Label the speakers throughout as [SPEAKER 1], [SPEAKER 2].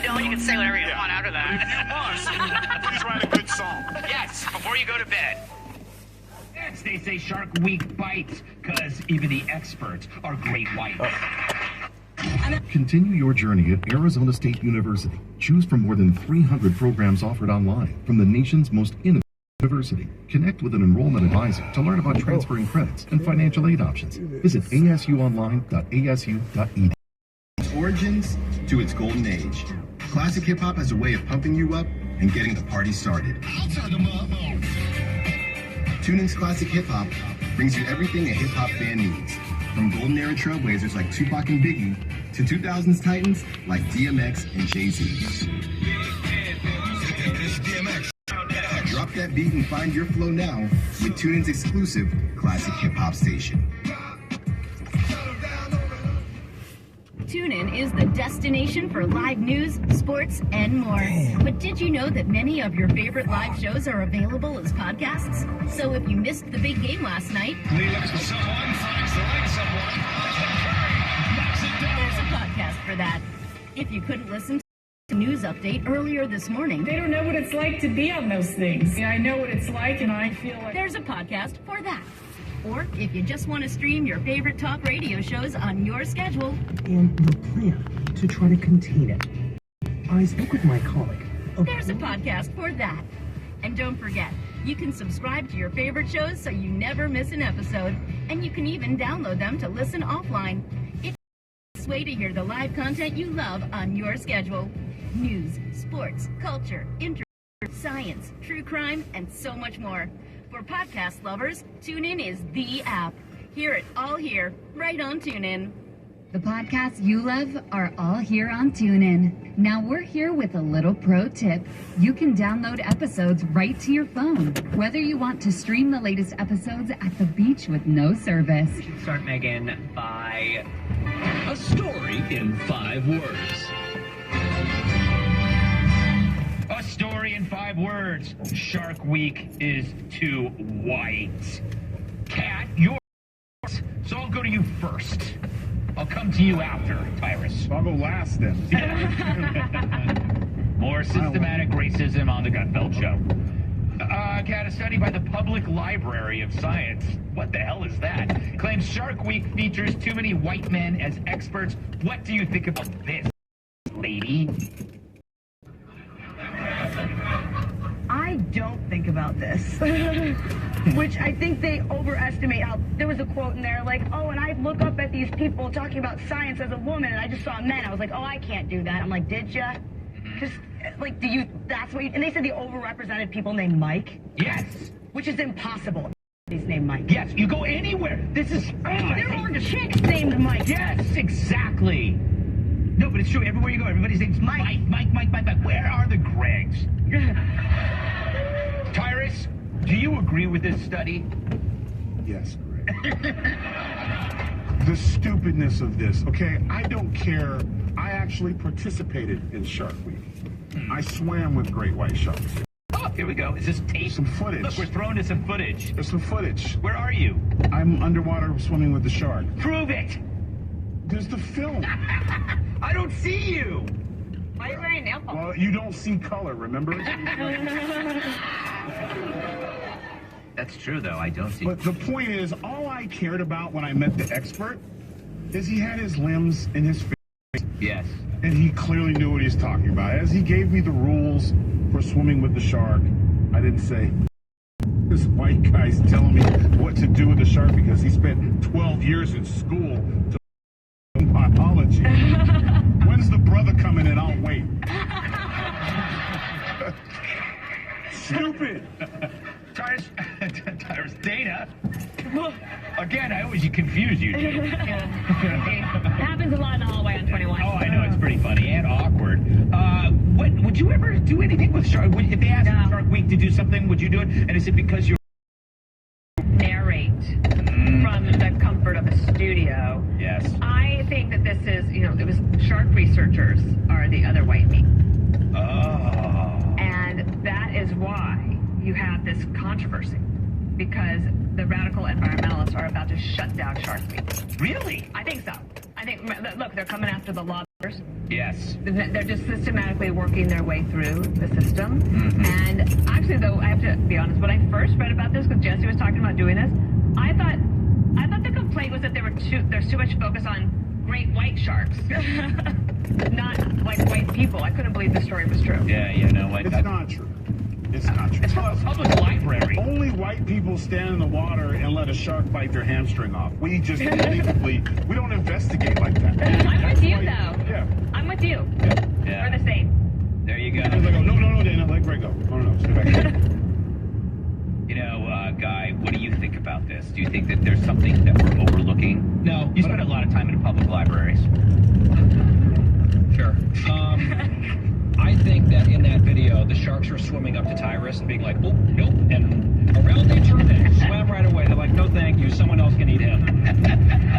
[SPEAKER 1] you don't, you can say whatever you want after that.
[SPEAKER 2] Please write a good song.
[SPEAKER 1] Yes, before you go to bed.
[SPEAKER 3] Yes, they say Shark Week bites, because even the experts are great whites.
[SPEAKER 4] Continue your journey at Arizona State University. Choose from more than 300 programs offered online from the nation's most innovative university. Connect with an enrollment advisor to learn about transferring credits and financial aid options. Visit asuonline.asu.edu.
[SPEAKER 5] Its origins to its golden age. Classic hip hop has a way of pumping you up and getting the party started. TuneIn's Classic Hip Hop brings you everything a hip hop fan needs. From golden era trailblazers like Tupac and Biggie to 2000s titans like DMX and Jay-Z. Drop that beat and find your flow now with TuneIn's exclusive Classic Hip Hop station.
[SPEAKER 6] TuneIn is the destination for live news, sports, and more. But did you know that many of your favorite live shows are available as podcasts? So if you missed the big game last night, there's a podcast for that. If you couldn't listen to the news update earlier this morning,
[SPEAKER 7] they don't know what it's like to be on those things. I know what it's like, and I feel like
[SPEAKER 6] there's a podcast for that. Or if you just want to stream your favorite talk radio shows on your schedule.
[SPEAKER 8] And the plan to try to contain it. I spoke with my colleague.
[SPEAKER 6] There's a podcast for that. And don't forget, you can subscribe to your favorite shows so you never miss an episode. And you can even download them to listen offline. It's the best way to hear the live content you love on your schedule. News, sports, culture, internet, science, true crime, and so much more. For podcast lovers, TuneIn is the app. Hear it all here, right on TuneIn.
[SPEAKER 9] The podcasts you love are all here on TuneIn. Now we're here with a little pro tip. You can download episodes right to your phone, whether you want to stream the latest episodes at the beach with no service.
[SPEAKER 3] Start, Megan, by a story in 5 words. A story in 5 words. Shark Week is too white. Cat, yours. So I'll go to you first. I'll come to you after, Tyrus.
[SPEAKER 2] I'll go last then.
[SPEAKER 3] More systematic racism on the Gutfeld Show. Cat, a study by the Public Library of Science. What the hell is that? Claims Shark Week features too many white men as experts. What do you think about this, lady?
[SPEAKER 10] I don't think about this, which I think they overestimate how, there was a quote in there like, oh, and I look up at these people talking about science as a woman, and I just saw men. I was like, oh, I can't do that. I'm like, did ya? Just, like, that's what you, and they said the overrepresented people named Mike.
[SPEAKER 3] Yes.
[SPEAKER 10] Which is impossible. He's named Mike.
[SPEAKER 3] Yes, you go anywhere. This is,
[SPEAKER 10] there are chicks named Mike.
[SPEAKER 3] Yes, exactly. No, but it's true. Everywhere you go, everybody's name's Mike. Mike. Where are the Gregs? Tyrus, do you agree with this study?
[SPEAKER 2] Yes, Greg. The stupidness of this, okay? I don't care. I actually participated in Shark Week. I swam with great white sharks.
[SPEAKER 3] Oh, here we go. Is this tape?
[SPEAKER 2] Some footage.
[SPEAKER 3] Look, we're thrown to some footage.
[SPEAKER 2] There's some footage.
[SPEAKER 3] Where are you?
[SPEAKER 2] I'm underwater swimming with the shark.
[SPEAKER 3] Prove it.
[SPEAKER 2] There's the film.
[SPEAKER 3] I don't see you.
[SPEAKER 10] Why are you wearing nail polish?
[SPEAKER 2] Well, you don't see color, remember?
[SPEAKER 3] That's true, though. I don't see.
[SPEAKER 2] But the point is, all I cared about when I met the expert is he had his limbs in his face.
[SPEAKER 3] Yes.
[SPEAKER 2] And he clearly knew what he was talking about. As he gave me the rules for swimming with the shark, I didn't say, this white guy's telling me what to do with the shark because he spent 12 years in school to biology. When's the brother coming in? I'll wait. Stupid.
[SPEAKER 3] Tyrus, Dana. Again, I always confuse you, dude.
[SPEAKER 10] It happens a lot in the hallway on 21.
[SPEAKER 3] Oh, I know. It's pretty funny and awkward. What would you ever do anything with Shark? If they asked Shark Week to do something, would you do it? And is it because you're
[SPEAKER 10] narrate from the comfort of a studio?
[SPEAKER 3] Yes.
[SPEAKER 10] I think that this is, it was shark researchers are the other white meat.
[SPEAKER 3] Oh.
[SPEAKER 10] And that is why you have this controversy, because the radical environmentalists are about to shut down Shark Week.
[SPEAKER 3] Really?
[SPEAKER 10] I think so. I think, look, they're coming after the law.
[SPEAKER 3] Yes.
[SPEAKER 10] They're just systematically working their way through the system. And actually, though, I have to be honest, when I first read about this, because Jesse was talking about doing this, I thought the complaint was that there's too much focus on great white sharks, not like white people. I couldn't believe the story was true.
[SPEAKER 3] Yeah, no,
[SPEAKER 2] It's not true. It's not true.
[SPEAKER 3] It's from a public library.
[SPEAKER 2] Only white people stand in the water and let a shark bite their hamstring off. We just believably, we don't investigate like that.
[SPEAKER 10] I'm with you, though.
[SPEAKER 2] Yeah.
[SPEAKER 10] I'm with you.
[SPEAKER 3] Yeah.
[SPEAKER 10] We're the same.
[SPEAKER 3] There you go.
[SPEAKER 2] No, Dana, let Greg go. No, stay back here.
[SPEAKER 3] You know, Guy, what do you think about this? Do you think that there's something that we're overlooking? No. You spend a lot of time in public libraries.
[SPEAKER 11] Sure. I think that in that video, the sharks were swimming up to Tyrus and being like, oh, nope, and around they turned and swam right away. They're like, no, thank you. Someone else can eat him.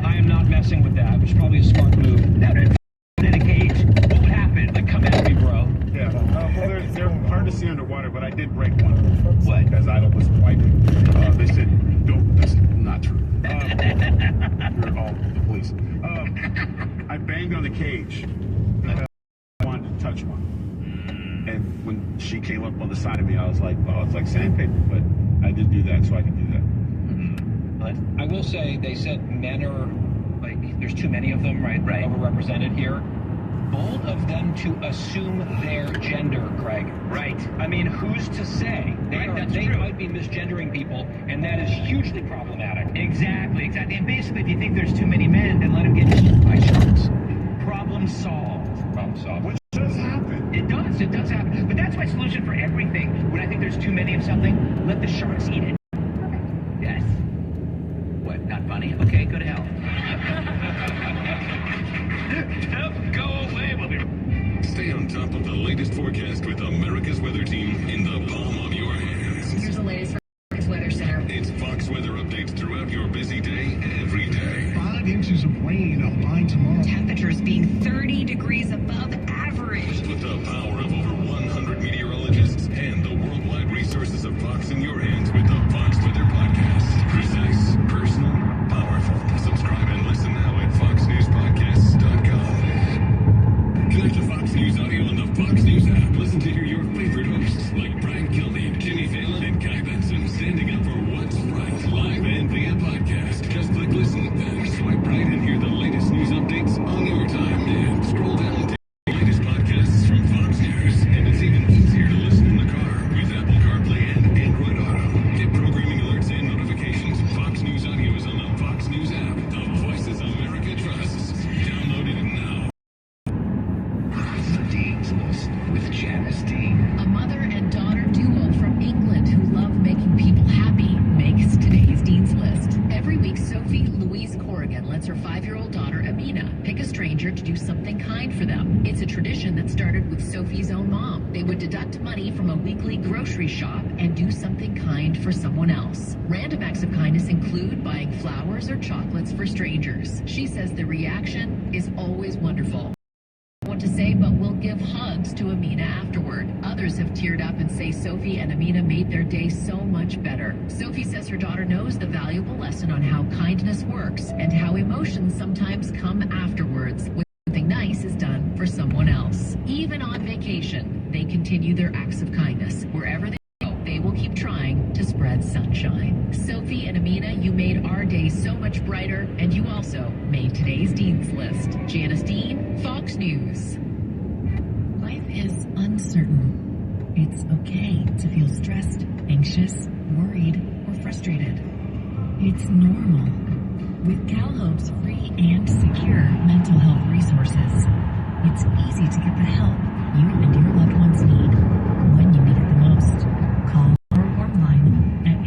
[SPEAKER 11] I am not messing with that, which is probably a smart move.
[SPEAKER 3] Now, in a cage, what would happen? Like, come at me, bro.
[SPEAKER 2] Yeah. Well, they're hard to see underwater, but I did break one.
[SPEAKER 3] What?
[SPEAKER 2] As Idol was wiping. They said, don't, that's not true. You're all the police. I banged on the cage. I wanted to touch one. And when she came up on the side of me, I was like, oh, it's like sandpaper. But I did do that, so I can do that.
[SPEAKER 11] But I will say, they said men are, like, there's too many of them, right?
[SPEAKER 3] Right.
[SPEAKER 11] Overrepresented here. Bold of them to assume their gender, Craig.
[SPEAKER 3] Right.
[SPEAKER 11] I mean, who's to say? They
[SPEAKER 3] true.
[SPEAKER 11] might be misgendering people, and that is hugely problematic.
[SPEAKER 3] Exactly. And basically, if you think there's too many men, then let them get eaten by sharks. Problem solved.
[SPEAKER 2] Which does happen.
[SPEAKER 3] It does happen. But that's my solution for everything. When I think there's too many of something, let the sharks eat it. Yes. What, not funny? Okay, go to hell. Go away, we'll be...
[SPEAKER 12] Stay on top of the latest forecast with America's Weather Team in the palm of your hands.
[SPEAKER 9] Here's the latest from Fox Weather Center.
[SPEAKER 12] It's Fox weather updates throughout your busy day, every day.
[SPEAKER 13] 5 inches of rain online tomorrow.
[SPEAKER 9] Temperatures being 30 degrees above average.
[SPEAKER 12] With the power of over 100 meteorologists and the worldwide resources of Fox in your hands with the Fox Weather Podcast. Precise, personal, powerful. Subscribe and listen now at foxnewspodcasts.com. Connect to Fox News Audio on the Fox News app. Listen to hear your favorite hosts like Brian Kilmeade, Jimmy Fallon, and Guy Benson standing up for what's right, live and via podcast. Just click listen, then swipe right and hear the latest news updates on your time. And scroll down to the latest podcasts from Fox News. And it's even easier to listen in the car with Apple CarPlay and Android Auto. Get programming alerts and notifications. Fox News Audio is on the Fox News app. The voices America trusts. Download it now.
[SPEAKER 14] The Dean's List with Janice Dean.
[SPEAKER 9] A mother and daughter duo from England who love making people happy makes today's Dean's List. Every week, Sophie Louise Corrigan lets her 5-year-old daughter, Amina, pick a stranger to do something kind for them. It's a tradition that started with Sophie's own mom. They would deduct money from a weekly grocery shop and do something kind for someone else. Random acts of kindness include buying flowers or chocolates for strangers. She says the reaction is always wonderful. What to say, but we'll give hugs to Amina afterward. Others have teared up and say Sophie and Amina made their day so much better. Sophie says her daughter knows the valuable lesson on how kindness works and how emotions sometimes come afterwards when something nice is done for someone else. Even on vacation, they continue their acts of kindness. Wherever they go, they will keep trying to spread sunshine. Sophie and Amina, you made our day so much brighter, and you also made today's Dean's List. Janice Dean, Fox News. Life is uncertain. It's okay to feel stressed, anxious, worried, or frustrated. It's normal. With CalHope's free and secure mental health resources, it's easy to get the help you and your loved ones need when you need it the most. Call our warm line at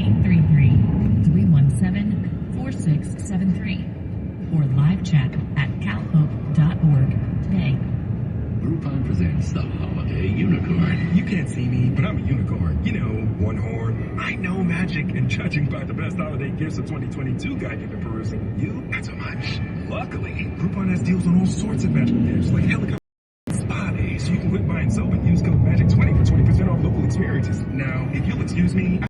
[SPEAKER 9] 833-317-4673 or live chat at calhope.org today.
[SPEAKER 14] Groupon presents the Holiday Unicorn.
[SPEAKER 13] You can't see me, but I'm a unicorn. You know, one horn. I know magic, and judging by the best holiday gifts of 2022 guide you've been perusing, you, not so much. Luckily, Groupon has deals on all sorts of magical gifts, like helicopter spa days, so you can quit buying soap and use code MAGIC20 for 20% off local experiences. Now, if you'll excuse me...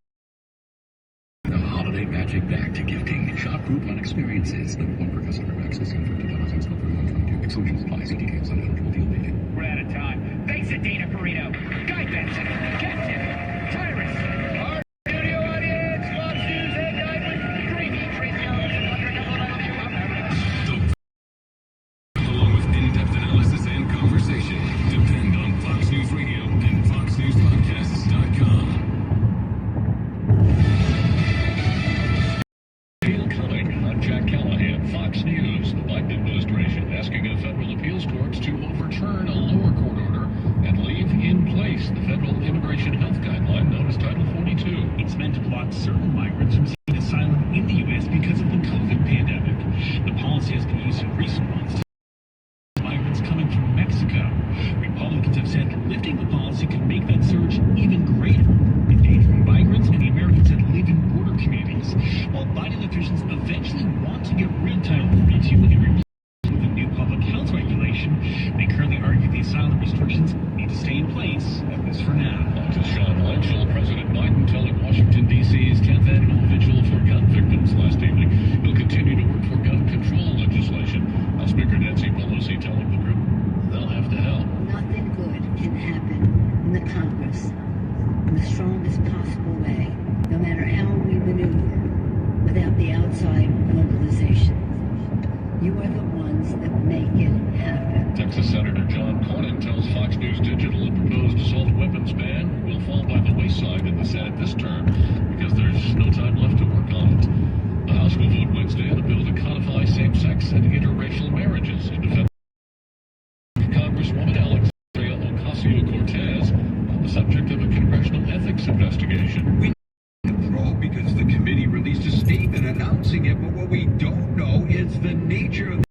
[SPEAKER 14] The Holiday Magic Back to Gifting. Shop Groupon experiences. Number 1 per customer access and $50 in scope for 122. Soldiers advise you details on eligible field meeting.
[SPEAKER 3] We're out of time. Face it, Dana Perino. Guy Benson. Captain. Tyrus. Our studio audience. Fox News head guy with creamy train
[SPEAKER 12] Along with in-depth analysis and conversation. Depend on Fox News Radio and FoxNewsPodcasts.com.
[SPEAKER 14] I'm Jack Callahan, Fox News. The Biden administration asking a federal appeals court to overturn a lower court order and leave in place the federal immigration health guideline known as Title 42.
[SPEAKER 15] It's meant to block certain migrants from seeking asylum in the U.S. because of the COVID pandemic. The policy has been used in recent months to migrants coming from Mexico. Republicans have said lifting the policy could make that surge even greater, endangering migrants and the Americans that live in border communities. While Biden officials eventually want to get rid of Title 42 and replace it with a new public health regulation, they currently argue the asylum restrictions need to stay in place, at least for now.
[SPEAKER 14] Fox's Sean Lenschel, President Biden telling Washington, D.C.'s 10th annual vigil for gun victims last evening. He'll continue to work for gun control legislation. House Speaker Nancy Pelosi telling the group they'll have to help.
[SPEAKER 16] Nothing good can happen in the Congress in the strongest possible way, no matter how we maneuver, without the outside mobilization. You are the ones that make it happen.
[SPEAKER 14] Texas Senator John Cornyn tells Fox News Digital a proposed assault weapons ban will fall by the wayside in the Senate this term because there's no time left to work on it. The House will vote Wednesday on a bill to codify same-sex and interracial marriages in defense of Congresswoman Alexandria Ocasio-Cortez on the subject of a congressional ethics investigation.
[SPEAKER 17] Because the committee released a statement announcing it, but what we don't know is the nature of the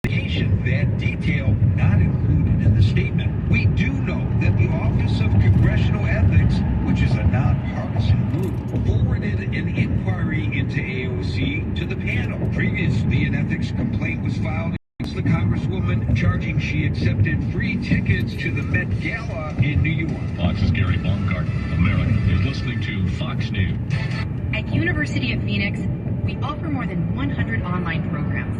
[SPEAKER 17] investigation. That detail not included in the statement. We do know that the Office of Congressional Ethics, which is a nonpartisan group, forwarded an inquiry into AOC to the panel. Previously, an ethics complaint was filed against the Congresswoman, charging she accepted free tickets to the Met Gala in New York.
[SPEAKER 14] Fox's Gary Baumgarten. America is listening to Fox News.
[SPEAKER 18] At University of Phoenix, we offer more than 100 online programs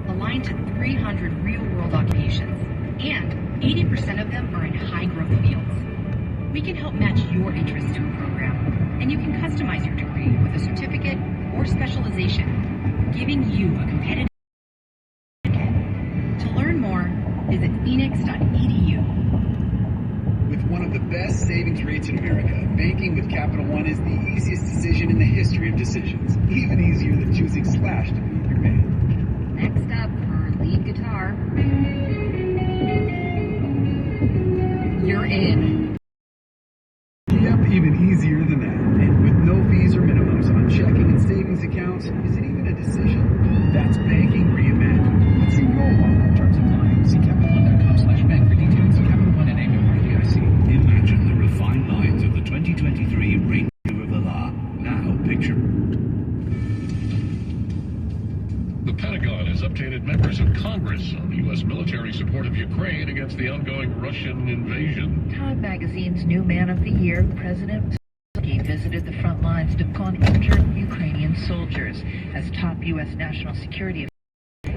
[SPEAKER 18] aligned to 300 real-world occupations, and 80% of them are in high-growth fields. We can help match your interests to a program, and you can customize your degree with a certificate or specialization, giving you a competitive advantage. To learn more, visit phoenix.edu.
[SPEAKER 19] With one of the best savings rates in America, banking with Capital One is the easiest decision in the history of decisions. Even easier than choosing Slash to be your band.
[SPEAKER 9] Next up for lead guitar. You're in.
[SPEAKER 19] Yep, even easier than that. And with no fees or minimums on checking and savings accounts, is it even a decision? That's banking reimagined. Let's see your long terms of clients. See CapitalOne.com/bank for details. Capital One and FDIC.
[SPEAKER 20] Imagine the refined lines of the 2023 Range Rover Velar. Now picture.
[SPEAKER 14] The Pentagon has updated members of Congress on the U.S. military support of Ukraine against the ongoing Russian invasion.
[SPEAKER 21] Time magazine's new Man of the Year, President Zelensky visited the front lines to confront injured Ukrainian soldiers as top U.S. national security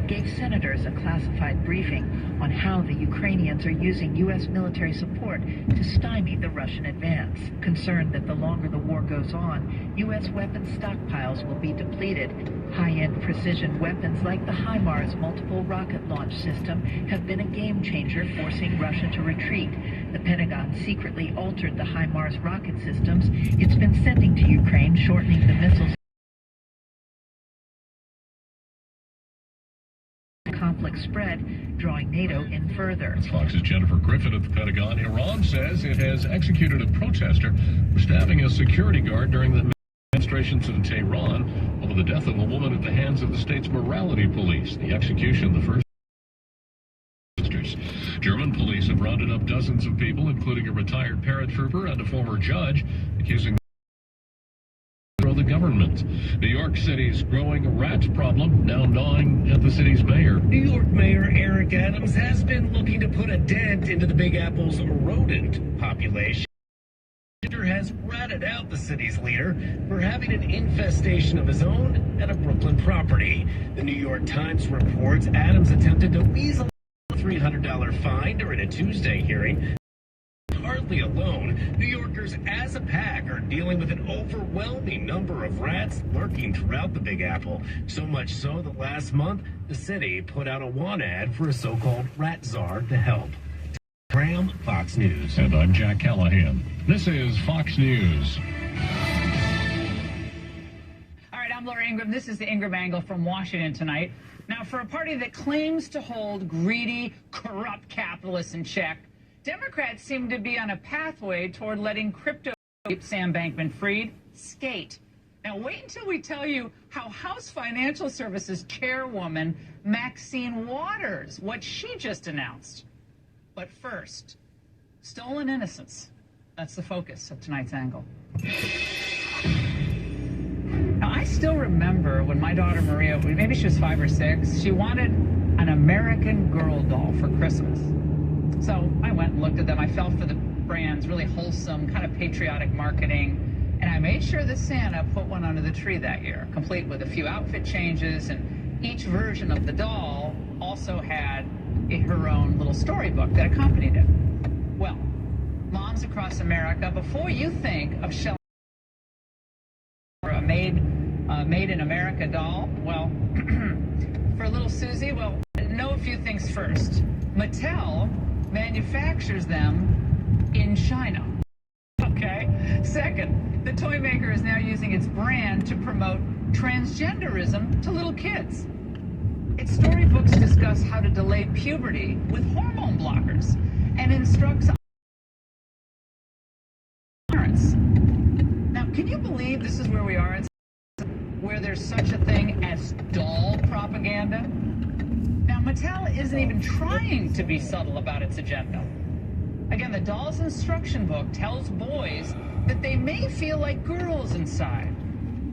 [SPEAKER 21] gave senators a classified briefing on how the Ukrainians are using U.S. military support to stymie the Russian advance. Concerned that the longer the war goes on, U.S. weapons stockpiles will be depleted. High-end precision weapons like the HIMARS multiple rocket launch system have been a game changer, forcing Russia to retreat. The Pentagon secretly altered the HIMARS rocket systems it's been sending to Ukraine, shortening the missiles conflict spread, drawing NATO in further.
[SPEAKER 14] Fox's Jennifer Griffin at the Pentagon. Iran says it has executed a protester for stabbing a security guard during the demonstrations in Tehran over the death of a woman at the hands of the state's morality police. The execution, the first. German police have rounded up dozens of people, including a retired paratrooper and a former judge, accusing the government. New York City's growing rat problem now gnawing at the city's mayor.
[SPEAKER 15] New York Mayor Eric Adams has been looking to put a dent into the Big Apple's rodent population. Has ratted out the city's leader for having an infestation of his own at a Brooklyn property. The New York Times reports Adams attempted to weasel $300 fine during a Tuesday hearing. Hardly alone, New Yorkers as a pack are dealing with an overwhelming number of rats lurking throughout the Big Apple. So much so that last month, the city put out a want ad for a so-called rat czar to help. Graham, Fox News.
[SPEAKER 14] And I'm Jack Callahan. This is Fox News.
[SPEAKER 1] All right, I'm Laura Ingram. This is the Ingram Angle from Washington tonight. Now, for a party that claims to hold greedy, corrupt capitalists in check, Democrats seem to be on a pathway toward letting crypto Sam Bankman-Fried skate. Now, wait until we tell you how House Financial Services Chairwoman Maxine Waters, what she just announced. But first, stolen innocence. That's the focus of tonight's angle. Now, I still remember when my daughter Maria, maybe she was 5 or 6, she wanted an American Girl doll for Christmas. So I went and looked at them. I fell for the brand's really wholesome, kind of patriotic marketing. And I made sure that Santa put one under the tree that year, complete with a few outfit changes. And each version of the doll also had her own little storybook that accompanied it. Well, moms across America, before you think of shelling a made in America doll, well, for little Susie, well, know a few things first. Mattel manufactures them in China. Okay? Second, the toy maker is now using its brand to promote transgenderism to little kids. Its storybooks discuss how to delay puberty with hormone blockers and instructs parents. Now, can you believe this is where we are, where there's such a thing as doll propaganda? Now, Mattel isn't even trying to be subtle about its agenda. Again, the doll's instruction book tells boys that they may feel like girls inside,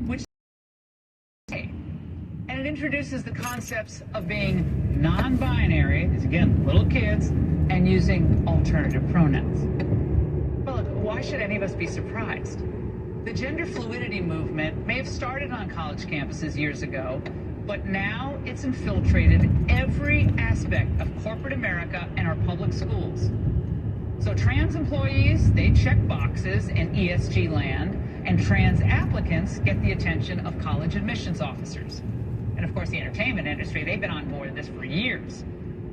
[SPEAKER 1] which and it introduces the concepts of being non-binary, again, little kids, and using alternative pronouns. Well, look, why should any of us be surprised? The gender fluidity movement may have started on college campuses years ago, but now it's infiltrated every aspect of corporate America and our public schools. So trans employees, they check boxes in ESG land, and trans applicants get the attention of college admissions officers. And of course, the entertainment industry, they've been on board with this for years.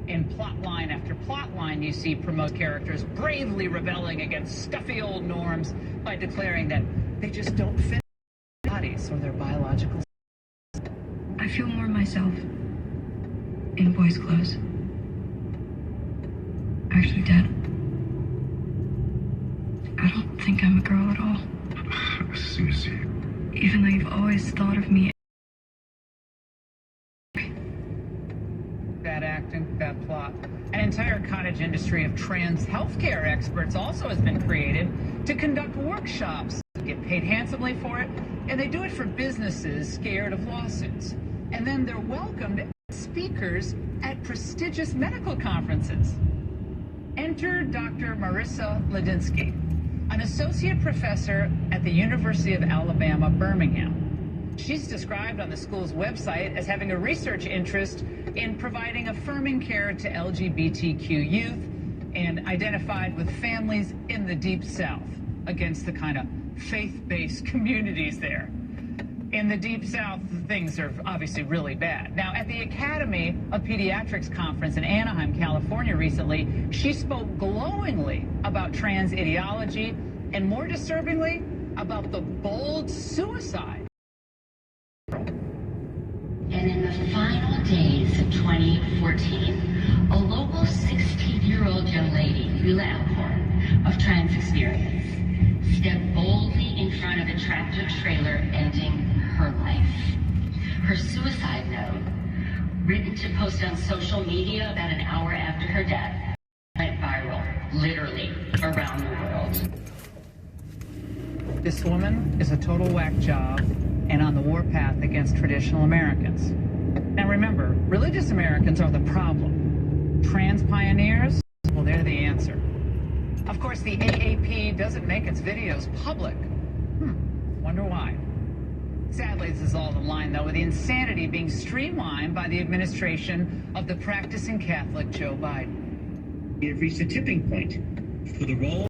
[SPEAKER 1] In plot line after plot line, you see promote characters bravely rebelling against stuffy old norms by declaring that they just don't fit their bodies or their biological.
[SPEAKER 22] I feel more myself in boys' clothes. Actually, Dad, I don't think I'm a girl at all.
[SPEAKER 13] Susie.
[SPEAKER 22] Even though you've always thought of me.
[SPEAKER 1] Bad acting, bad plot. An entire cottage industry of trans healthcare experts also has been created to conduct workshops, get paid handsomely for it, and they do it for businesses scared of lawsuits. And then they're welcomed as speakers at prestigious medical conferences. Enter Dr. Marissa Ladinsky, an associate professor at the University of Alabama, Birmingham. She's described on the school's website as having a research interest in providing affirming care to LGBTQ youth and identified with families in the Deep South against the kind of faith-based communities there. In the Deep South, things are obviously really bad. Now, at the Academy of Pediatrics conference in Anaheim, California recently, she spoke glowingly about trans ideology and, more disturbingly, about the bold suicide.
[SPEAKER 23] And in the final days of 2014, a local 16-year-old young lady, Hula Alcorn, of trans experience, stepped boldly in front of a tractor trailer, ending her life. Her suicide note, written to post on social media about an hour after her death, went viral, literally, around the world.
[SPEAKER 1] This woman is a total whack job and on the warpath against traditional Americans. Now remember, religious Americans are the problem. Trans pioneers, well, they're the answer. Of course, the AAP doesn't make its videos public. Wonder why. Sadly, this is all in line, though, with the insanity being streamlined by the administration of the practicing Catholic Joe Biden.
[SPEAKER 4] We have reached a tipping point for the role